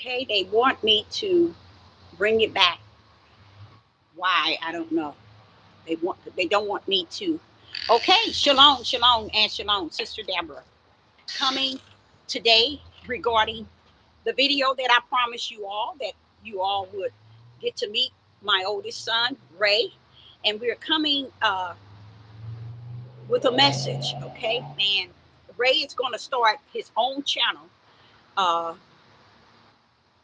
Okay, they want me to bring it back. Why? I don't know. They don't want me to. Okay, shalom, shalom, and shalom, Sister Deborah. Coming today regarding the video that I promised you all that you all would get to meet my oldest son, Ray. And we're coming with a message, okay? And Ray is going to start his own channel uh,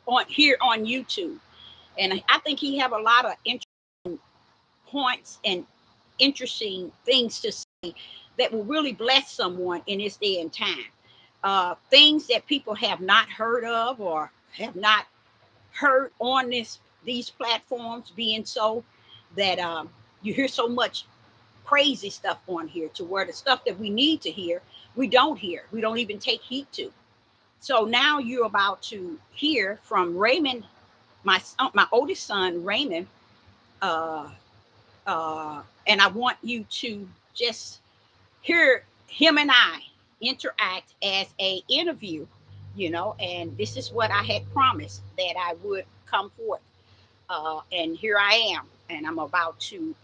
on here on YouTube. And I think he have a lot of points and interesting things to say that will really bless someone in this day and time. Things that people have not heard of or have not heard on these platforms, being so that you hear so much crazy stuff on here to where the stuff that we need to hear we don't hear, we don't even take heed to. So now you're about to hear from Raymond, my oldest son Raymond, uh, and I want you to just hear him and I interact as a interview, and this is what I had promised that I would come forth, and here I am, and I'm about to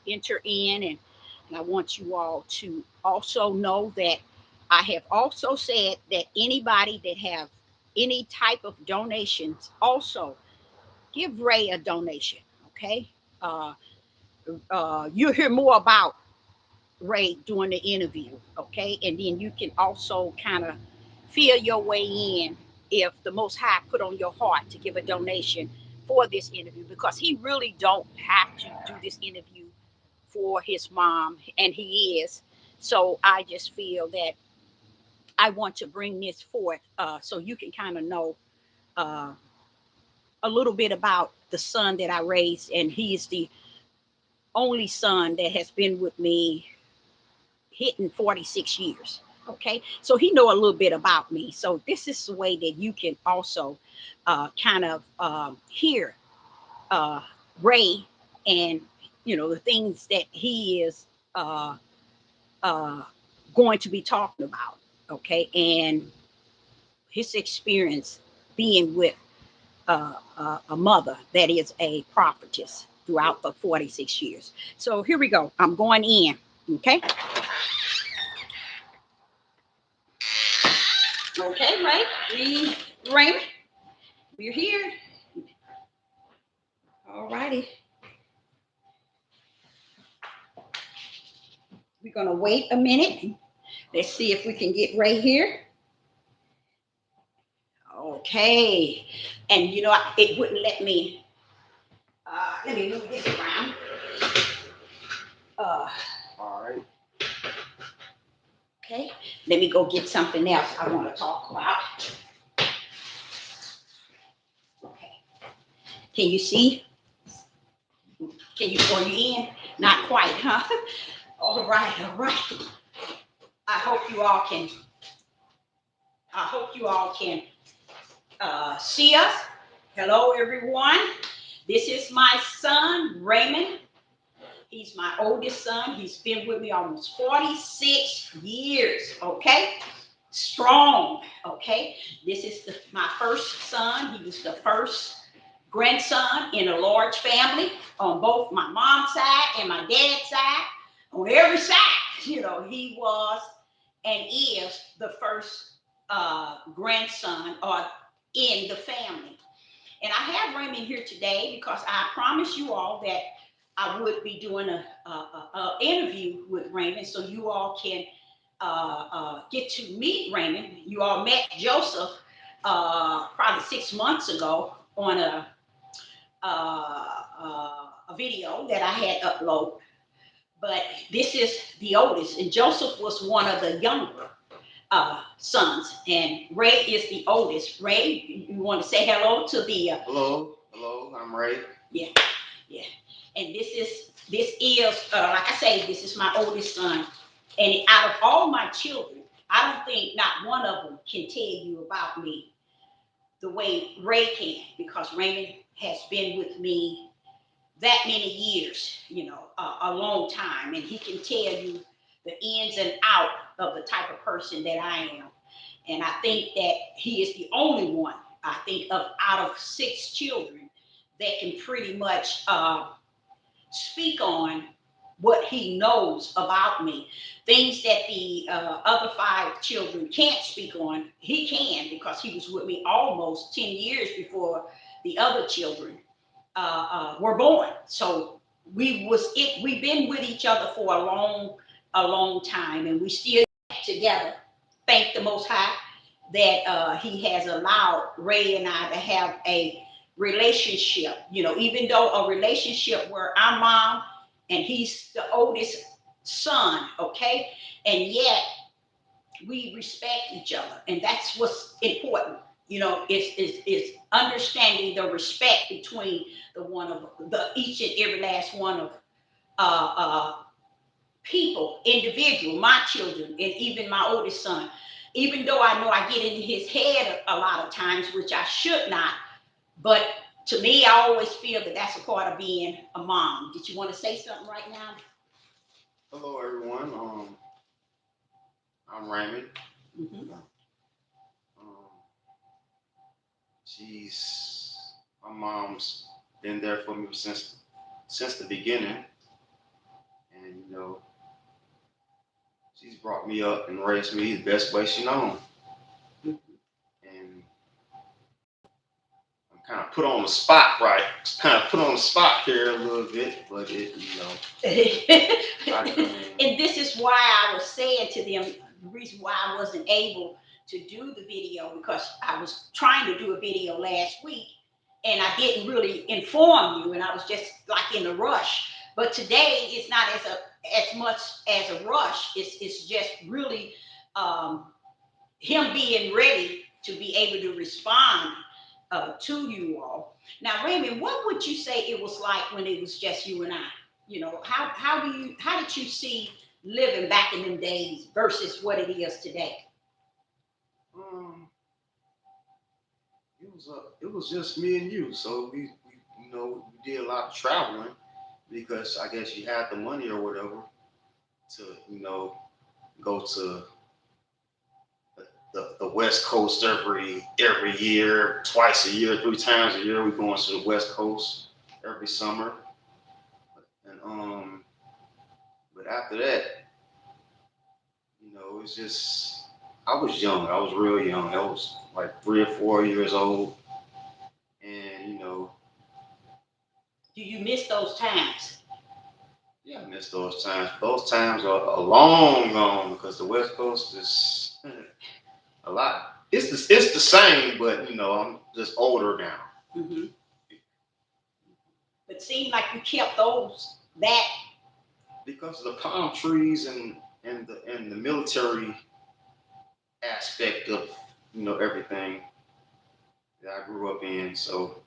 enter in, and I want you all to also know that I have also said that anybody that have any type of donations, also give Ray a donation, okay? Uh, you'll hear more about Ray during the interview, okay? And then you can also kind of feel your way in if the Most High put on your heart to give a donation for this interview, because he really don't have to do this interview for his mom, and he is. So I just feel that I want to bring this forth so you can kind of know uh, a little bit about the son that I raised, and he is the only son that has been with me hitting 46 years. Okay, so he know a little bit about me. So this is the way that you can also kind of hear uh, Ray, and the things that he is uh, uh, going to be talking about. Okay, and his experience being with a mother that is a prophetess throughout the 46 years. So here we go. I'm going in. Okay. Okay, right? Raymond, we're here. All righty. We're going to wait a minute. Let's see if we can get Ray here. Okay. And it wouldn't let me move this around. Uh, All right. okay. Let me go get something else I want to talk about. Okay. Can you see? Are you in? Not quite, huh? All right, all right. I hope you all can. I hope you all can see us. Hello, everyone. This is my son, Raymond. He's my oldest son. He's been with me almost 46 years, okay? Strong, okay? This is my first son. He was the first grandson in a large family on both my mom's side and my dad's side. On every side, he was and is the first grandson or in the family. And I have Raymond here today because I promised you all that I would be doing a interview with Raymond, so you all can get to meet Raymond. You all met Joseph probably 6 months ago on a video that I had uploaded. But this is the oldest, and Joseph was one of the younger sons, and Ray is the oldest. Ray, you want to say hello to the? Hello, I'm Ray. Yeah, yeah. And this is like I say, this is my oldest son, and out of all my children, I don't think not one of them can tell you about me the way Ray can, because Raymond has been with me that many years, a long time, and he can tell you the ins and out of the type of person that I am. And I think that he is the only one I think of out of 6 children that can pretty much speak on what he knows about me. Things that the other 5 children can't speak on, he can, because he was with me almost 10 years before the other children were born. So we've been with each other for a long time, and we still together. Thank the Most High that He has allowed Ray and I to have a relationship. You know, even though a relationship where I'm mom and he's the oldest son, okay, and yet we respect each other, and that's what's important. You know, it's understanding the respect between the one of the each and every last one of uh, uh, people, individual, my children, and even my oldest son. Even though I know I get in his head a lot of times, which I should not, but to me, I always feel that that's a part of being a mom. Did you want to say something right now? Hello, everyone. I'm Raymond. Mm-hmm. Um, she's my mom's been there for me since the beginning, and she's brought me up and raised me the best way she known. And I'm kind of put on the spot, right? Kind of put on the spot here a little bit, but And this is why I was saying to them, the reason why I wasn't able to do the video, because I was trying to do a video last week and I didn't really inform you, and I was just like in a rush. But today it's not as much as a rush. It's just really him being ready to be able to respond to you all. Now, Raymond, what would you say it was like when it was just you and I? You know, how did you see living back in them days versus what it is today? um, it was just me and you, so we did a lot of traveling because I guess you had the money or whatever to go to the West Coast every year, twice a year, 3 times a year. We going to the West Coast every summer, and but after that, it's just I was young. I was real young. I was like 3 or 4 years old, and Do you miss those times? yeah, I miss those times. Those times are long gone because the West Coast is a lot. It's the same, but I'm just older now. Mm-hmm. But it seemed like you kept those that. Because of the palm trees and the military aspect of everything that I grew up in. So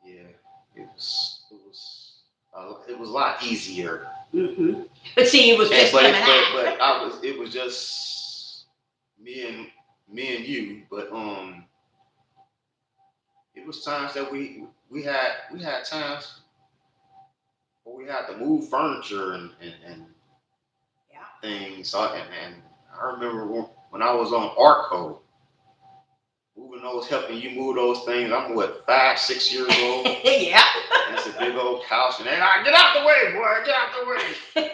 yeah, it was a lot easier. Mm-hmm. But see, it was just but him and I. it was just me and you. But it was times that we had times where we had to move furniture and Yeah. things. And I remember when I was on Arco, moving those, helping you move those things. I'm what, 5, 6 years old. Yeah. And it's a big old couch, and then I get out the way, boy, get out the way.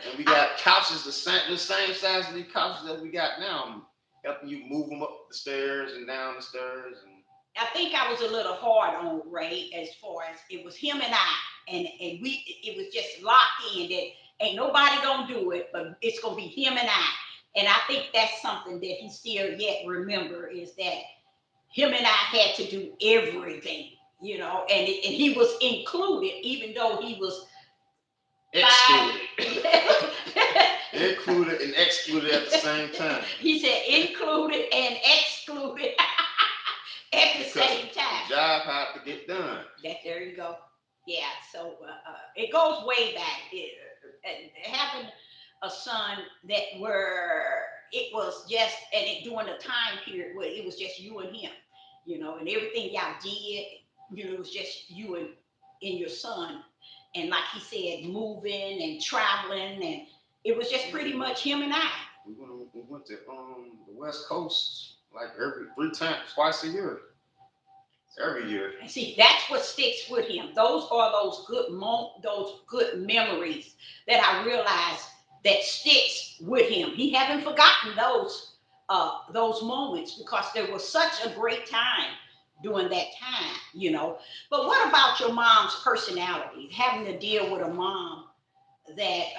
And we got couches the same size as the couches that we got now. I'm helping you move them up the stairs and down the stairs. And I think I was a little hard on Ray as far as it was him and I, and it was just locked in that ain't nobody gonna do it, but it's gonna be him and I. And I think that's something that he still yet remember is that him and I had to do everything, you know, and he was included, even though he was excluded. Included and excluded at the same time. He said included and excluded at the same time. The job had to get done. There you go. Yeah, so it goes way back. Having a son that where it was just, and during the time period where it was just you and him, you know, and everything y'all did, you know, it was just you and your son. And like he said, moving and traveling, and it was just pretty much him and I. We went to the West Coast like every 3 times, twice a year, every year. And see, that's what sticks with him. Those are those those good memories that I realize that sticks with him. He haven't forgotten those moments because there was such a great time during that time, you know. But what about your mom's personality? Having to deal with a mom that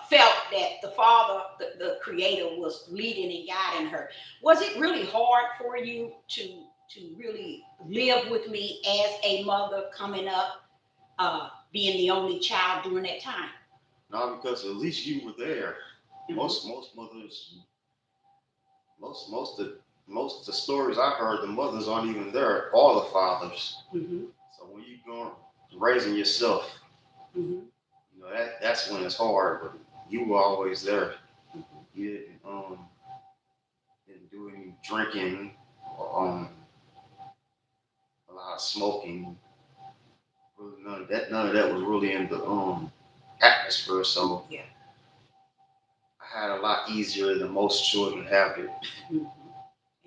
felt that the father, the creator, was leading and guiding her. Was it really hard for you to really live with me as a mother coming up, being the only child during that time? No, because at least you were there. Mhm. Most mothers, most of the stories I heard, the mothers aren't even there. All the fathers. Mhm. So when you going raising yourself, Mhm. you know that's when it's hard. But you were always there. Mhm. You didn't do any drinking, a lot of smoking. Really none of that was really in the atmosphere. So Yeah. I had a lot easier than most children have it. Mhm.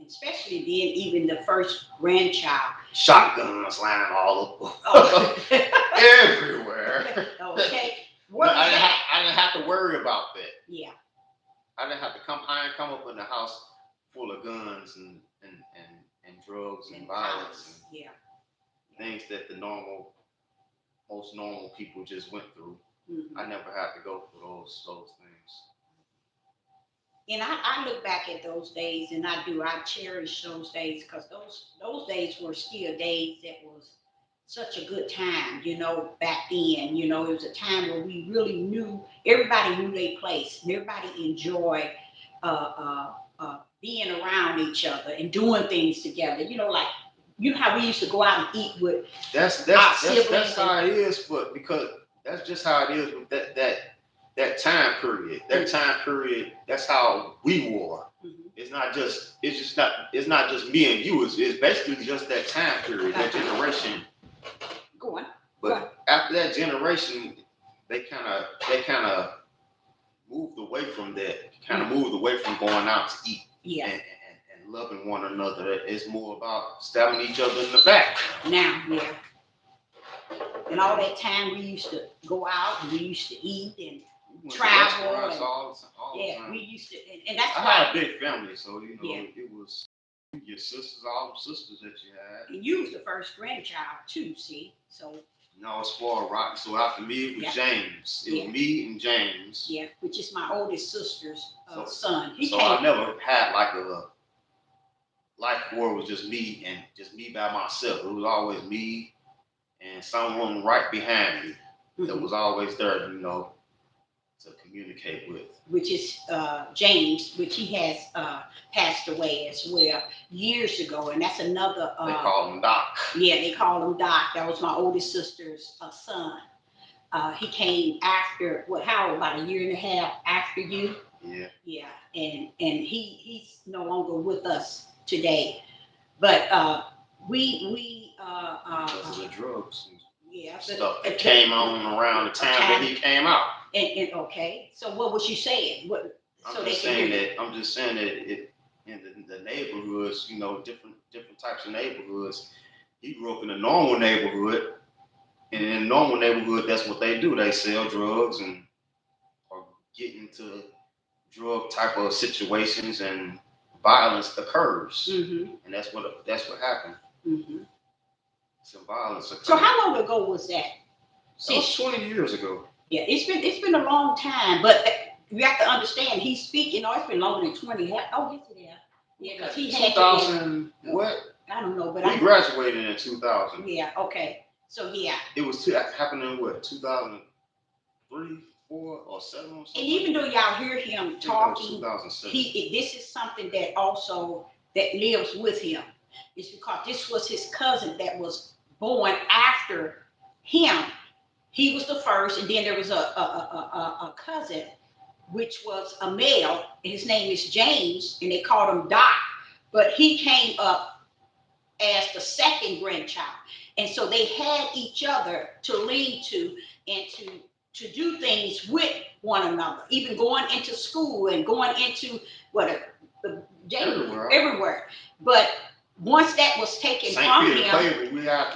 Especially being even the first grandchild. Shotguns lying all over. Oh. Everywhere. Okay. No, What was that? I didn't have to worry about that. Yeah. I didn't have to come. I didn't come up in the house full of guns and drugs and violence and Yeah. things that most normal people just went through. Mhm. I never had to go through those things. And I look back at those days, and I cherish those days because those days were still days that was such a good time, you know, back then. You know, it was a time where we really knew, everybody knew their place, and everybody enjoyed being around each other and doing things together. You know, like, you know how we used to go out and eat with our siblings. That's how it is, but because that's just how it is with that time period. That time period, that's how we were. Mhm. It's not just me and you. It's basically just that time period, that generation. Go on. But after that generation, they kind of moved away from that. Kind of moved away from going out to eat. Yeah. And loving one another. It's more about stabbing each other in the back. Now, yeah. And all that time we used to go out and we used to eat and travel. And, all the time. We used to, and that's I why. had a big family, so you know Yeah. it was your sisters, all the sisters that you had. And you was the first grandchild too, see? So. No, it's for rock. So after me, it was James. It was me and James. Yeah, which is my oldest sister's son. I never had like a life where it was just me by myself. It was always me and someone right behind me that was always there, you know, to communicate with. Which is James, which he has passed away as well years ago, and that's another. They call him Doc. Yeah, they call him Doc. That was my oldest sister's son. He came after how about a year and a half after you? Yeah. Yeah, and he's no longer with us today, but we because of the drugs. Yeah, stuff that came on around the time that he came out. And okay, so what was you saying? I'm just saying that it in the neighborhoods, you know, different types of neighborhoods. He grew up in a normal neighborhood, and in a normal neighborhood, that's what they do. They sell drugs and or get into drug type of situations, and violence occurs. Mm-hmm. And that's what happened. Mm-hmm. Some violence occurred. So how long ago was that? That was 20 years ago. Yeah, it's been a long time, but you have to understand he's speaking. Oh, it's been longer than 20. Oh, yes, it is. Yeah, because he had 2000 what? I don't know, but we graduated in 2000. Yeah. Okay. So yeah. It was happening in what 2003, 4, or 7 or something. And even though y'all hear him talking, 2007. This is something that also that lives with him. It's because this was his cousin that was born after him. He was the first, and then there was a cousin, which was a male. His name is James, and they called him Doc. But he came up as the second grandchild, and so they had each other to lean to and to do things with one another, even going into school and going into everywhere. But once that was taken from him,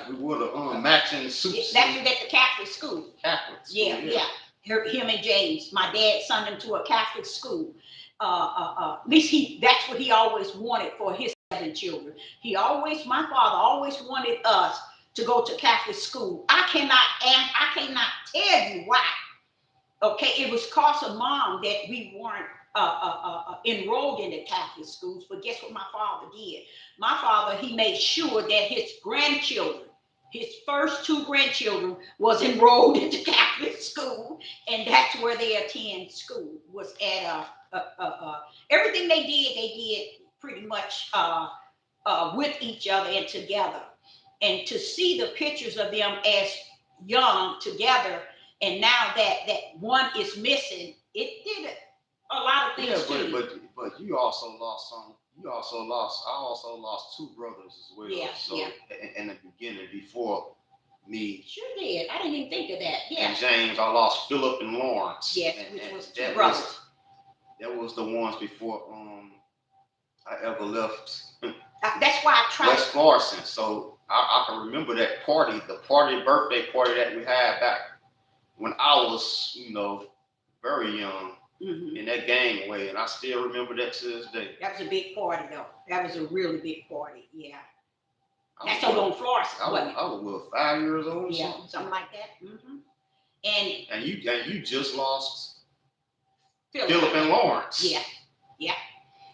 we wore the matching suits. That's at the Catholic school. Catholic school, yeah. Him and James, my dad sent him to a Catholic school. At least that's what he always wanted for his 7 children. My father always wanted us to go to Catholic school. I cannot tell you why. Okay, it was cause of Mom that we weren't enrolled in the Catholic schools. But guess what my father did? My father, he made sure that his grandchildren, his first 2 grandchildren, was enrolled into Catholic school, and that's where they attend school. Was at everything they did pretty much with each other and together. And to see the pictures of them as young together, and now that one is missing, it did a lot of things too. But you also lost some. I also lost 2 brothers as well. In the beginning, before me. Sure did. I didn't even think of that. Yeah. And James, I lost Philip and Lawrence. Yes, which was 2 brothers. That was the ones before I ever left. That's why I tried. West Florissant. So I can remember that party, birthday party that we had back when I was, very young. In that gangway, and I still remember that to this day. That was a big party, though. That was a really big party. Yeah. That's over on Florissant. I was 5 years old. Yeah, something like that. And you just lost Philip and Lawrence. Yeah.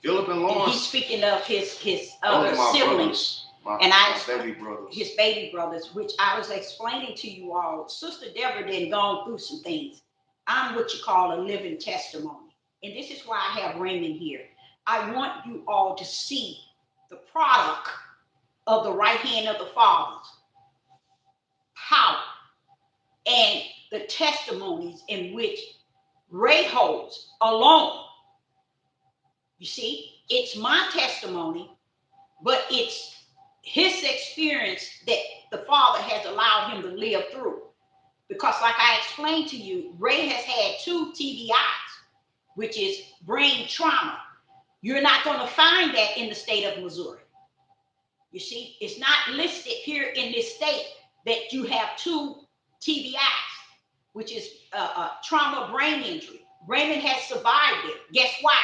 Philip and Lawrence. And he's speaking of his other siblings. My baby brothers. His baby brothers, which I was explaining to you all. Sister Deborah then gone through some things. I'm what you call a living testimony. And this is why I have Raymond here. I want you all to see the product of the right hand of the Father's power and the testimonies in which Ray holds alone. You see, it's my testimony, but it's his experience that the Father has allowed him to live through. Because like I explained to you, Ray has had 2 TBIs, which is brain trauma. You're not going to find that in the state of Missouri. You see, it's not listed here in this state that you have 2 TBIs, which is trauma brain injury. Raymond has survived it. Guess why?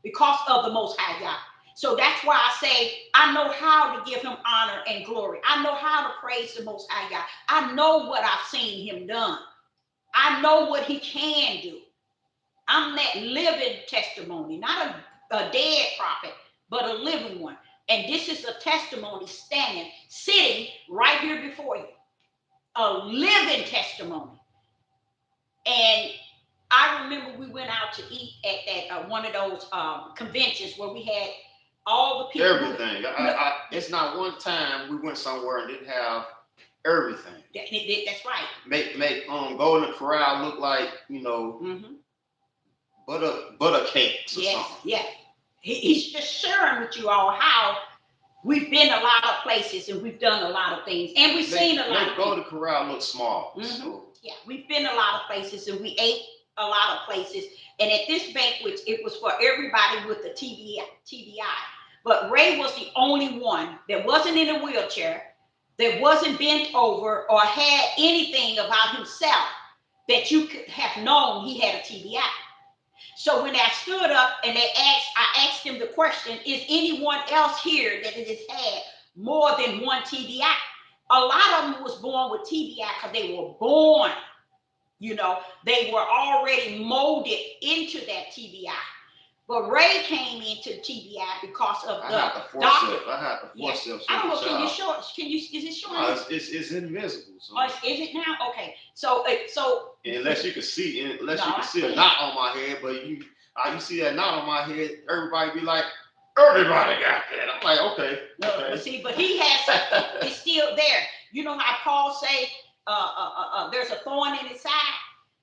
Because of the Most High God. So that's why I say, I know how to give him honor and glory. I know how to praise the Most High God. I know what I've seen him done. I know what he can do. I'm that living testimony, not a dead prophet, but a living one. And this is a testimony sitting right here before you. A living testimony. And I remember we went out to eat at one of those conventions where we had all the people. Everything. It's not one time we went somewhere and didn't have everything. That's right. Make Golden Corral look like, butter cakes or something. Yeah. He's just sharing with you all how we've been a lot of places and we've done a lot of things. And we've seen a lot of Golden Corral look small. So. Yeah, we've been a lot of places and we ate a lot of places. And at this banquet, it was for everybody with the TBI. But Ray was the only one that wasn't in a wheelchair, that wasn't bent over or had anything about himself that you could have known he had a TBI. So when I stood up and I asked him the question, is anyone else here that has had more than one TBI? A lot of them was born with TBI because they were born, they were already molded into that TBI. But Ray came into TBI because of the doctor. I had the forceps. I don't know. Can you show? Is it showing? No, it's invisible. So. Oh, is it now? Okay. So. Unless you can see a knot on my head, but you see that knot on my head, everybody be like, everybody got that. I'm like, okay. No, see, but he has. It's still there. You know how Paul say, there's a thorn in his side.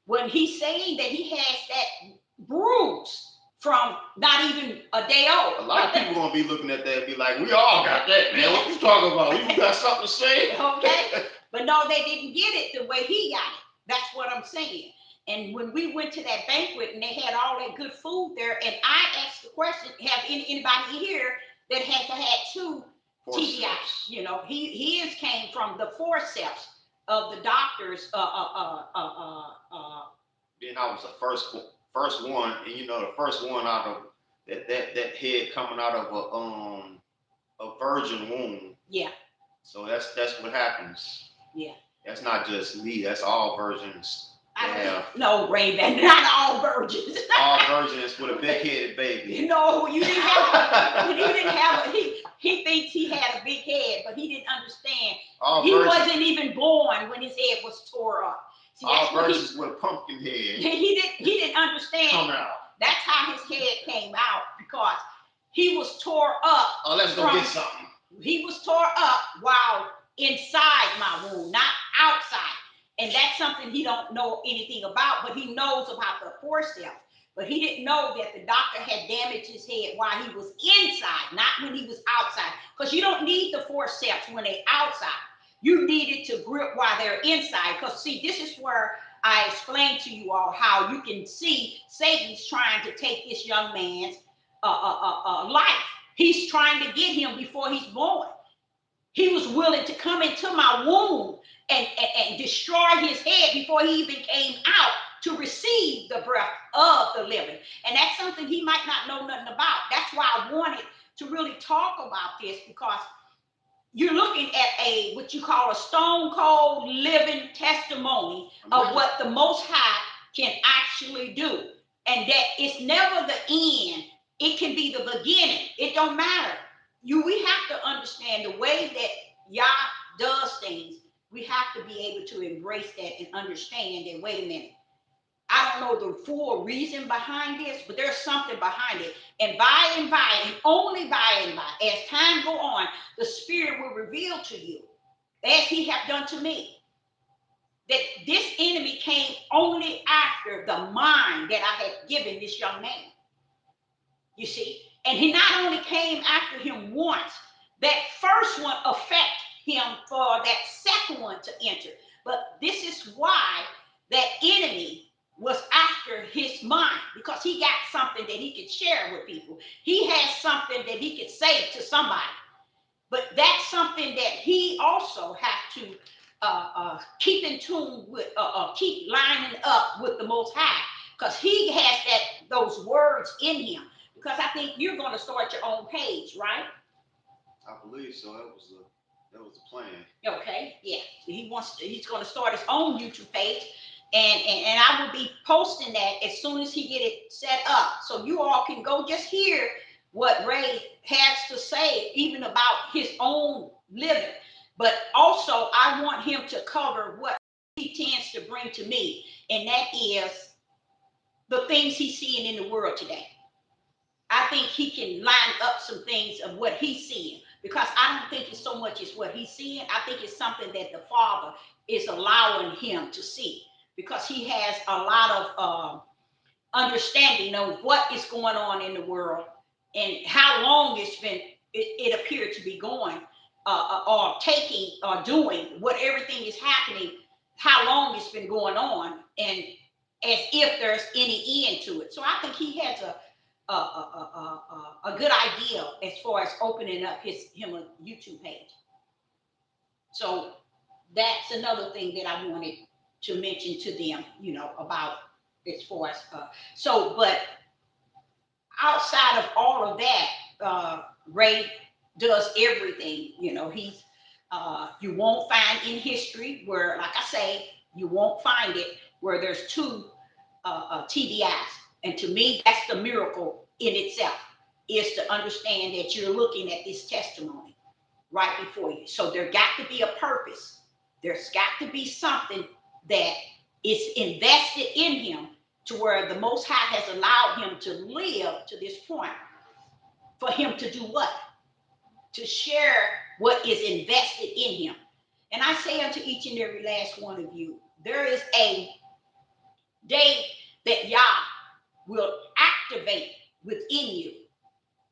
When he's saying that he has that bruise from not even a day old. A lot of people gonna be looking at that and be like, we all got that, man. What you talking about? You got something to say? Okay. But no, they didn't get it the way he got it. That's what I'm saying. And when we went to that banquet and they had all that good food there, and I asked the question, have anybody here that has had two TBIs? You know, his came from the forceps of the doctors. Then I was the first one, and you know, the first one out of that head coming out of a virgin womb. Yeah. So that's what happens. Yeah. That's not just me. That's all virgins. No, Raymond, not all virgins. All virgins with a big-headed baby. No, you didn't have. You didn't have. He thinks he had a big head, but he didn't understand. He wasn't even born when his head was tore up. See, all virgins with a pumpkin head. He didn't understand. Come out. That's how his head came out, because he was tore up. Oh, let's go get something. He was tore up while inside my womb, not outside. And that's something he don't know anything about, but he knows about the forceps. But he didn't know that the doctor had damaged his head while he was inside, not when he was outside. Because you don't need the forceps when they're outside. You need it to grip while they're inside. Because see, this is where I explained to you all how you can see Satan's trying to take this young man's life. He's trying to get him before he's born. He was willing to come into my womb and destroy his head before he even came out to receive the breath of the living. And that's something he might not know nothing about. That's why I wanted to really talk about this, because you're looking at what you call a stone cold living testimony of what the Most High can actually do. And that it's never the end. It can be the beginning. It don't matter. We have to understand the way that Yah does things. We have to be able to embrace that and understand that, wait a minute, I don't know the full reason behind this, but there's something behind it. And by and by, and only by and by, as time go on, the Spirit will reveal to you, as he have done to me, that this enemy came only after the mind that I had given this young man. You see? And he not only came after him once, that first one affected him for that second one to enter. But this is why that enemy was after his mind, because he got something that he could share with people. He has something that he could say to somebody. But that's something that he also has to keep in tune with, keep lining up with the Most High, because he has those words in him. Because I think you're going to start your own page, right? I believe so. That was the plan. Okay, yeah. He's going to start his own YouTube page, and I will be posting that as soon as he get it set up, so you all can go just hear what Ray has to say, even about his own living. But also, I want him to cover what he tends to bring to me, and that is the things he's seeing in the world today. I think he can line up some things of what he's seeing, because I don't think it's so much as what he's seeing. I think it's something that the Father is allowing him to see, because he has a lot of understanding of what is going on in the world and how long it appeared to be going or taking or doing what everything is happening, how long it's been going on, and as if there's any end to it. So I think he has a good idea as far as opening up him a YouTube page. So that's another thing that I wanted to mention to them, about as far as but outside of all of that, Ray does everything. He's you won't find in history where, like I say, you won't find it where there's two TBIs. And to me, that's the miracle in itself, is to understand that you're looking at this testimony right before you. So there got to be a purpose. There's got to be something that is invested in him, to where the Most High has allowed him to live to this point. For him to do what? To share what is invested in him. And I say unto each and every last one of you, there is a day that Yah will activate within you.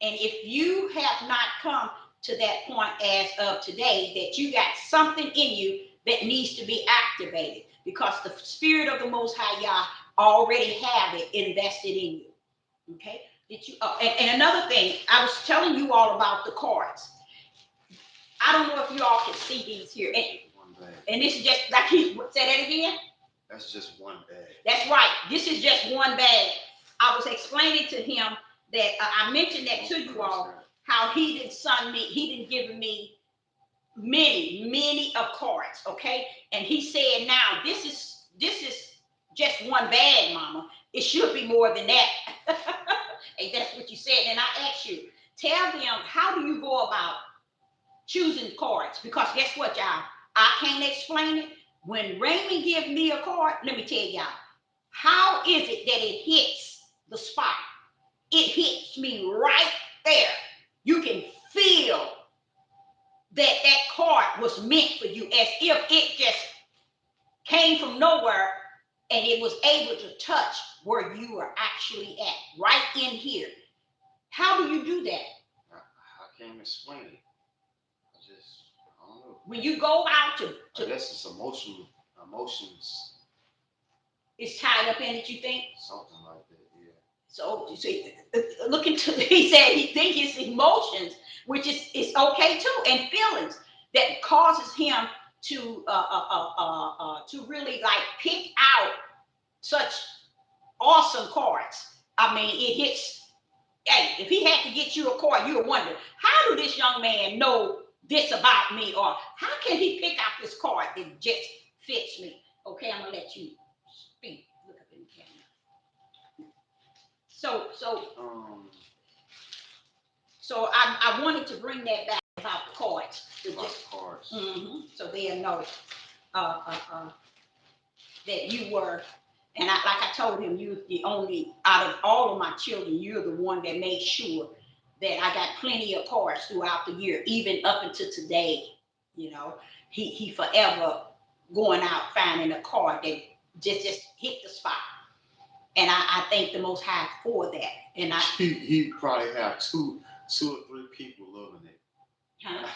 And if you have not come to that point as of today, that you got something in you that needs to be activated, because the Spirit of the Most High Yah already have it invested in you. Okay. Did you? And another thing, I was telling you all about the cards. I don't know if you all can see these here. And this is just like he said that again. That's just one bag. That's right. This is just one bag. I was explaining to him that I mentioned that to you all, how he didn't give me many of cards, okay? And he said, now this is just one bag, Mama. It should be more than that. And that's what you said. And I asked you, tell them, how do you go about choosing cards? Because guess what, y'all? I can't explain it. When Raymond gives me a card, let me tell y'all, how is it that it hits the spot? It hits me right there. You can feel that card was meant for you, as if it just came from nowhere and it was able to touch where you are actually at, right in here. How do you do that? I can't explain it. I don't know. When you go out to I guess it's emotions. It's tied up in it, you think? Something like that, yeah. So you see, look into, he said he thinks it's emotions, which is okay too, and feelings that causes him to really like pick out such awesome cards. I mean, it hits. Hey, if he had to get you a card, you would wonder, how do this young man know this about me, or how can he pick out this card that just fits me? Okay, I'm gonna let you speak. Look up in the camera. So I wanted to bring that back about the cards. Cards. So they'll know that you were, and like I told him, you're the only, out of all of my children, you're the one that made sure that I got plenty of cards throughout the year, even up until today. You know, he forever going out finding a card that just hit the spot. And I thank the Most High for that. And he probably have two or three people loving it. Huh?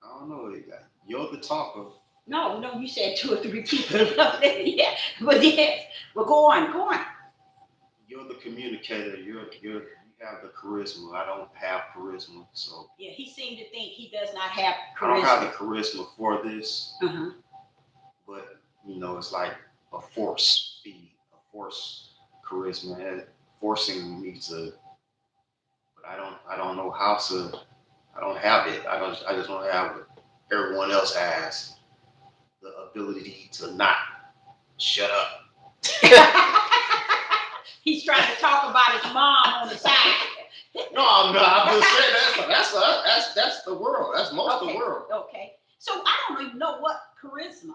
I don't know. You're the talker. No, you said 2 or 3 people. Yeah, but go on. You're the communicator. You have the charisma. I don't have charisma, so. Yeah, he seemed to think he does not have charisma. I don't have the charisma for this. But it's like a force feed, a force charisma, forcing me to. But I don't know how to. I don't have it. I just don't have what everyone else has. The ability to not shut up. He's trying to talk about his mom on the side. No, I'm not. I'm just saying that's the world. That's most of the world. Okay. So I don't even know what charisma.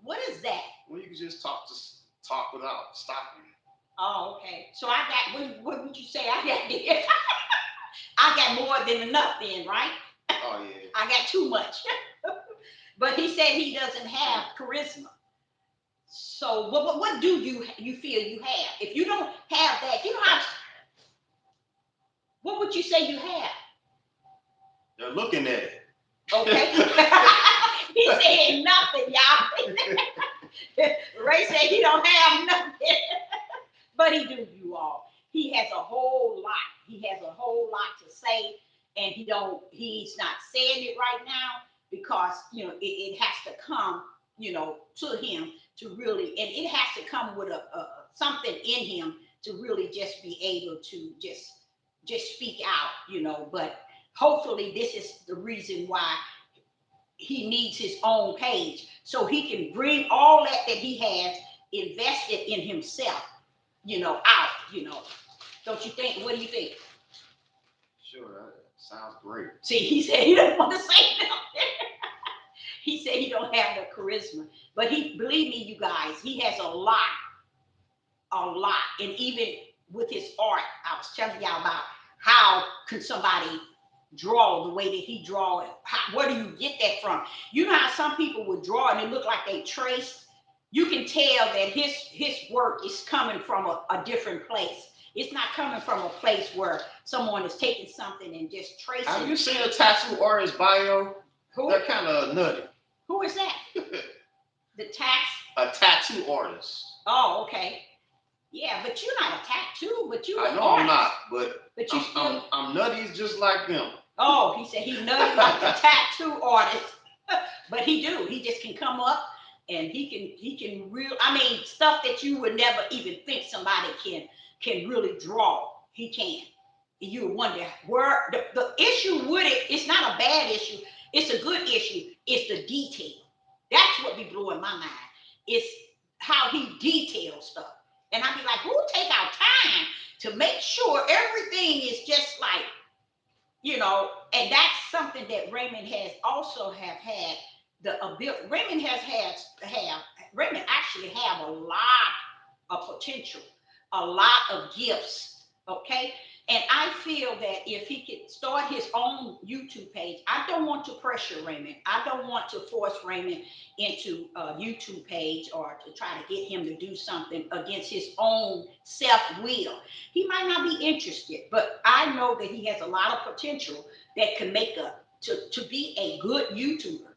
What is that? Well, you can just talk without stopping. Oh, okay. So I got. What would you say I got there? I got more than enough then, right? Oh yeah. I got too much. But he said he doesn't have charisma. So what do you feel you have? If you don't have that, you know how. What would you say you have? They're looking at it. Okay. He said nothing, y'all. Ray said he don't have nothing. But he do, you all. He has a whole lot. He has a whole lot to say, and he's not saying it right now because it has to come, to him to really, and it has to come with a something in him to really just be able to just speak out, but hopefully this is the reason why he needs his own page, so he can bring all that he has invested in himself, out, Don't you think? What do you think? Sure, that sounds great. See, he said he doesn't want to say nothing. He said he don't have the charisma, but believe me, you guys, he has a lot. And even with his art, I was telling y'all about how can somebody draw the way that he draw it. Where do you get that from? You know how some people would draw and it look like they traced? You can tell that his work is coming from a different place. It's not coming from a place where someone is taking something and just tracing. Have you seen a tattoo artist bio? Who? They're kind of nutty. Who is that? The tax. A tattoo artist. Oh, okay. Yeah, but you're not a tattoo, but you. I know I'm not, but you I'm nutty just like them. Oh, he said he nutty like a tattoo artist, but he do. He just can come up and he can real. I mean, stuff that you would never even think somebody can really draw. He can. You wonder where the issue with it. It's not a bad issue. It's a good issue. It's the detail. That's what be blowing my mind. It's how he details stuff. And I be like, who take our time to make sure everything is just like, and that's something that Raymond has also have had the ability. Raymond actually have a lot of potential, a lot of gifts. Okay. And I feel that if he could start his own YouTube page, I don't want to pressure Raymond. I don't want to force Raymond into a YouTube page or to try to get him to do something against his own self-will. He might not be interested, but I know that he has a lot of potential that can make to be a good YouTuber.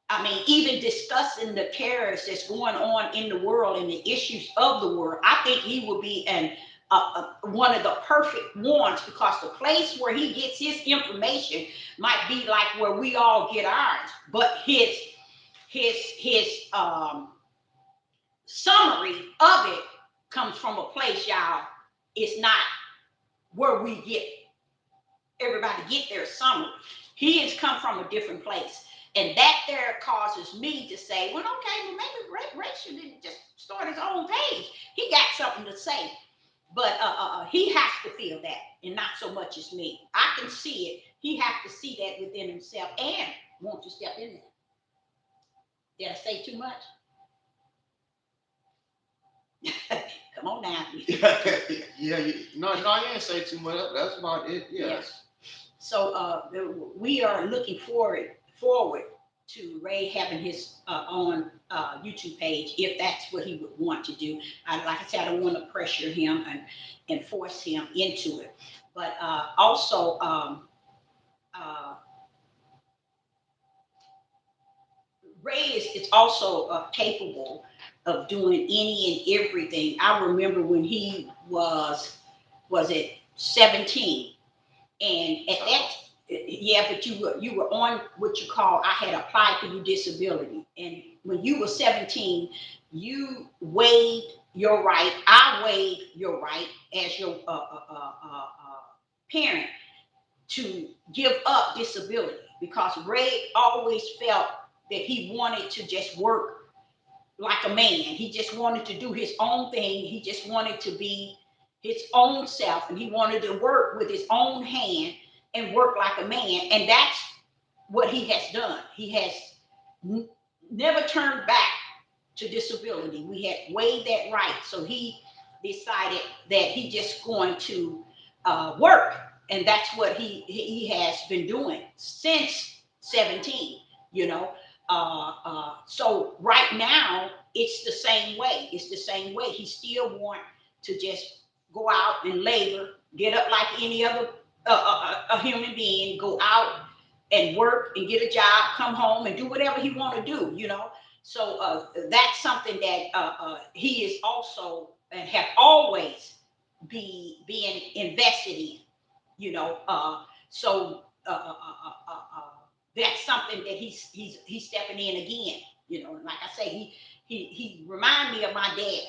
I mean, even discussing the terrors that's going on in the world and the issues of the world, I think he will be one of the perfect ones, because the place where he gets his information might be like where we all get ours, but his summary of it comes from a place, y'all. It's not where we get everybody get their summary. He has come from a different place. And that there causes me to say, well, okay, well, maybe Ray should just start his own page. He got something to say. But he has to feel that, and not so much as me. I can see it. He has to see that within himself and want to step in there. Did I say too much? Come on now. No, you didn't say too much. That's about it. Yes. Yeah. So we are looking forward to Ray having his own YouTube page, if that's what he would want to do. Like I said, I don't want to pressure him and force him into it. But also, Ray is also capable of doing any and everything. I remember when he was it 17, and at that. Yeah, but you were on what you call, I had applied for your disability, and when you were 17, you waived your right. I waived your right as your parent to give up disability, because Ray always felt that he wanted to just work like a man. He just wanted to do his own thing. He just wanted to be his own self, and he wanted to work with his own hand and work like a man. And that's what he has done. He has never turned back to disability. We had waived that right. So he decided that he just going to work. And that's what he has been doing since 17, So right now, it's the same way. It's the same way. He still want to just go out and labor, get up like any other a human being, go out and work and get a job, come home and do whatever he want to do, So that's something that he is also and have always being invested in, So that's something that he's stepping in again, Like I say, he remind me of my dad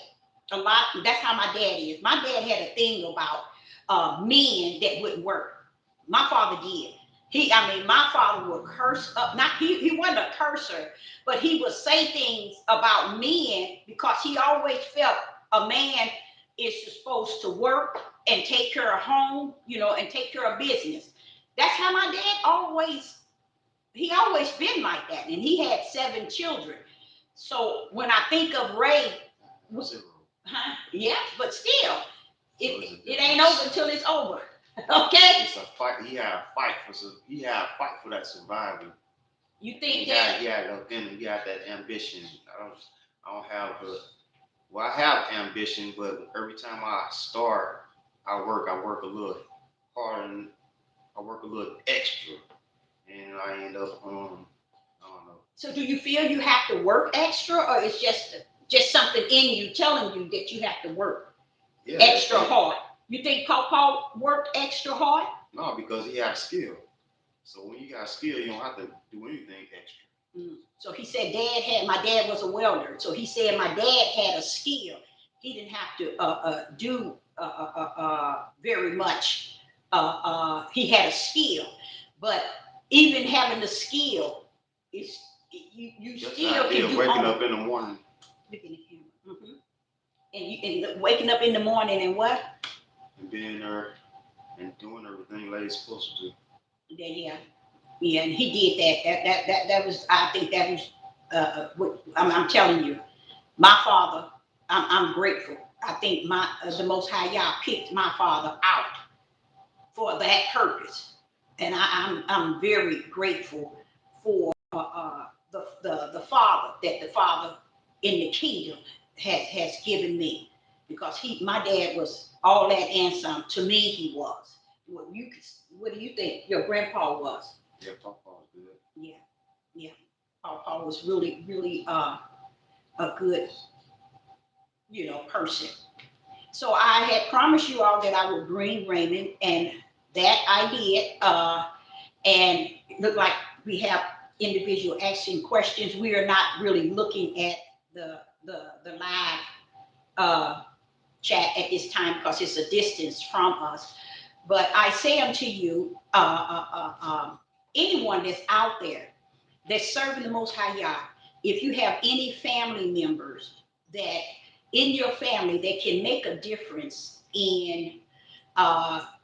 a lot. That's how my dad is. My dad had a thing about men that wouldn't work. My father did. My father would curse up. Not he wasn't a cursor, but he would say things about men because he always felt a man is supposed to work and take care of home, and take care of business. That's how my dad always been like that, and he had 7 children. So when I think of Ray, yeah, but still. It ain't over until it's over. Okay. It's a fight. He had a fight for that survival. You think that? He had that ambition. I don't have I have ambition, but every time I start, I work a little harder, and I work a little extra, and I end up I don't know. So do you feel you have to work extra, or it's just something in you telling you that you have to work extra hard? You think Paul worked extra hard? No, because he had skill. So when you got skill, you don't have to do anything extra. So he said my dad was a welder. So he said my dad had a skill. He didn't have to do very much. He had a skill, but even having the skill is you Just still the idea can of do waking up in the morning. Look in the camera. And waking up in the morning and what? And being there and doing everything like it's supposed to. Yeah, and he did that. That was, I think that was, I'm telling you, my father. I'm grateful. I think the Most High Yah picked my father out for that purpose, and I'm very grateful for the father that the Father in the kingdom has given me, because my dad was all that and some. To me, he was. What do you think your grandpa was? Yeah, Papa was good. Yeah. Papa was really, really a good, person. So I had promised you all that I would bring Raymond, and that I did. And it looked like we have individual asking questions. We are not really looking at the live chat at this time because it's a distance from us. But I say unto you, anyone that's out there that's serving the Most High Yah, if you have any family members that in your family that can make a difference in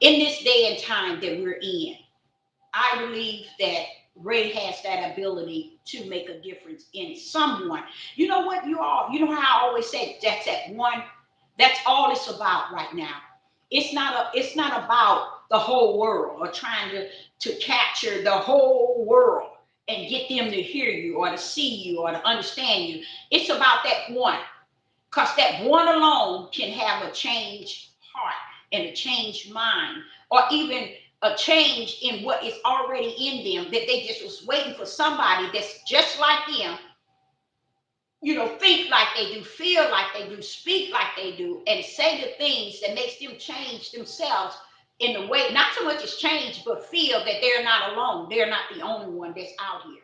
this day and time that we're in, I believe that Ray has that ability to make a difference in someone. You know what, you know how I always say that's all it's about right now. It's not about the whole world or trying to capture the whole world and get them to hear you or to see you or to understand you. It's about that one, because that one alone can have a changed heart and a changed mind, or even a change in what is already in them, that they just was waiting for somebody that's just like them, think like they do, feel like they do, speak like they do, and say the things that makes them change themselves in the way, not so much as change, but feel that they're not alone. They're not the only one that's out here.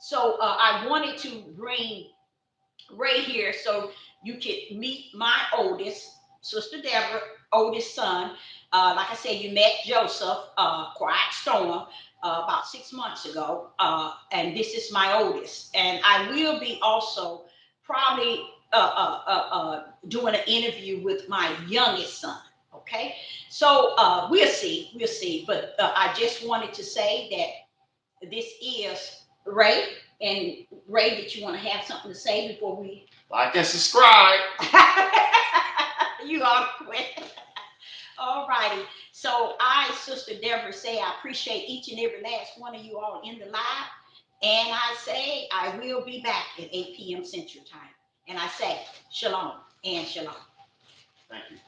So I wanted to bring Ray here so you could meet my oldest, Sister Deborah, oldest son. Like I said, you met Joseph, Quiet Storm, about 6 months ago. And this is my oldest. And I will be also probably doing an interview with my youngest son. Okay. So we'll see. But I just wanted to say that this is Ray. And Ray, did you want to have something to say before we like and subscribe? You ought to quit. All righty. So I, Sister Deborah, say I appreciate each and every last one of you all in the live. And I say I will be back at 8 p.m. Central Time. And I say shalom and shalom. Thank you.